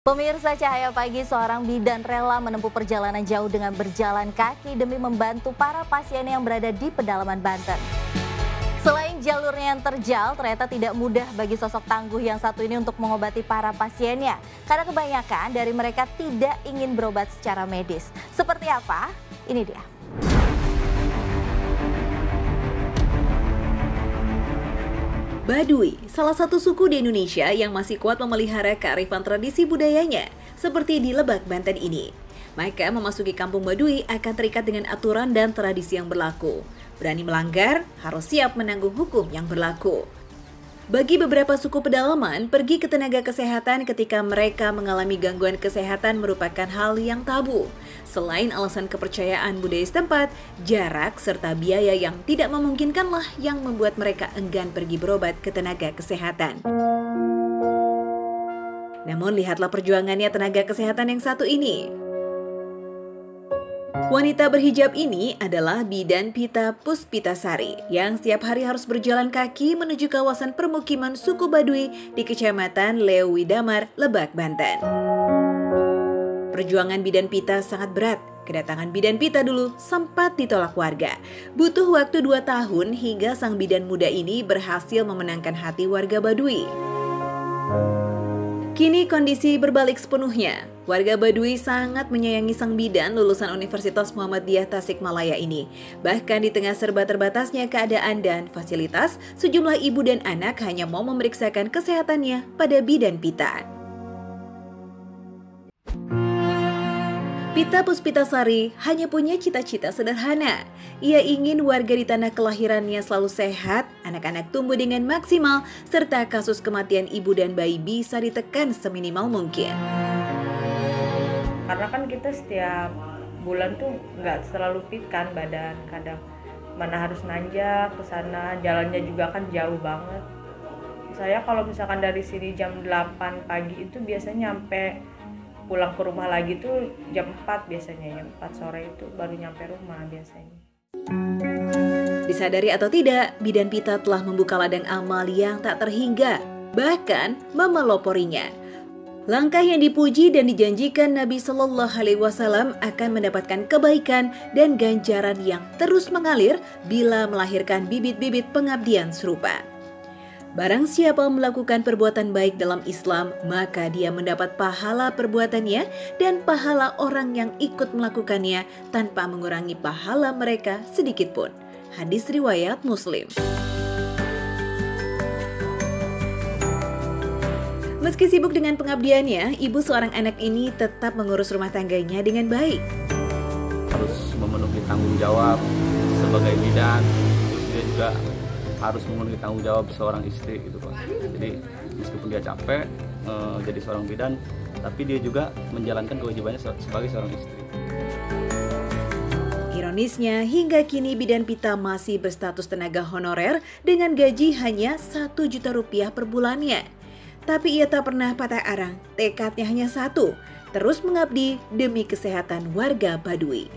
Pemirsa Cahaya Pagi, seorang bidan rela menempuh perjalanan jauh dengan berjalan kaki demi membantu para pasien yang berada di pedalaman Banten. Selain jalurnya yang terjal, ternyata tidak mudah bagi sosok tangguh yang satu ini untuk mengobati para pasiennya. Karena kebanyakan dari mereka tidak ingin berobat secara medis. Seperti apa? Ini dia. Baduy, salah satu suku di Indonesia yang masih kuat memelihara kearifan tradisi budayanya, seperti di Lebak, Banten ini. Mereka memasuki kampung Baduy akan terikat dengan aturan dan tradisi yang berlaku. Berani melanggar, harus siap menanggung hukum yang berlaku. Bagi beberapa suku pedalaman, pergi ke tenaga kesehatan ketika mereka mengalami gangguan kesehatan merupakan hal yang tabu. Selain alasan kepercayaan budaya setempat, jarak serta biaya yang tidak memungkinkanlah yang membuat mereka enggan pergi berobat ke tenaga kesehatan. Namun lihatlah perjuangannya tenaga kesehatan yang satu ini. Wanita berhijab ini adalah Bidan Pita Puspitasari yang setiap hari harus berjalan kaki menuju kawasan permukiman suku Baduy di Kecamatan Lewi Damar, Lebak, Banten. Perjuangan Bidan Pita sangat berat. Kedatangan Bidan Pita dulu sempat ditolak warga. Butuh waktu 2 tahun hingga sang bidan muda ini berhasil memenangkan hati warga Baduy. Kini kondisi berbalik sepenuhnya. Warga Baduy sangat menyayangi sang bidan lulusan Universitas Muhammadiyah Tasikmalaya ini. Bahkan di tengah serba terbatasnya keadaan dan fasilitas, sejumlah ibu dan anak hanya mau memeriksakan kesehatannya pada Bidan Pita. Pita Puspitasari hanya punya cita-cita sederhana. Ia ingin warga di tanah kelahirannya selalu sehat, anak-anak tumbuh dengan maksimal, serta kasus kematian ibu dan bayi bisa ditekan seminimal mungkin. Karena kan kita setiap bulan tuh nggak selalu fit kan badan, kadang mana harus nanjak ke sana, jalannya juga kan jauh banget. Saya kalau misalkan dari sini jam 8 pagi itu biasanya nyampe pulang ke rumah lagi tuh jam 4 biasanya, jam 4 sore itu baru nyampe rumah biasanya. Disadari atau tidak, Bidan Pita telah membuka ladang amal yang tak terhingga, bahkan memeloporinya. Langkah yang dipuji dan dijanjikan Nabi Shallallahu Alaihi Wasallam akan mendapatkan kebaikan dan ganjaran yang terus mengalir bila melahirkan bibit-bibit pengabdian serupa. Barang siapa melakukan perbuatan baik dalam Islam, maka dia mendapat pahala perbuatannya dan pahala orang yang ikut melakukannya tanpa mengurangi pahala mereka sedikitpun. Hadis riwayat Muslim. Meski sibuk dengan pengabdiannya, ibu seorang anak ini tetap mengurus rumah tangganya dengan baik. Harus memenuhi tanggung jawab sebagai bidan, terus dia juga harus memenuhi tanggung jawab seorang istri gitu Pak. Jadi meskipun dia capek jadi seorang bidan, tapi dia juga menjalankan kewajibannya sebagai seorang istri. Ironisnya, hingga kini Bidan Pita masih berstatus tenaga honorer dengan gaji hanya 1 juta rupiah per bulannya. Tapi ia tak pernah patah arang, tekadnya hanya satu, terus mengabdi demi kesehatan warga Baduy.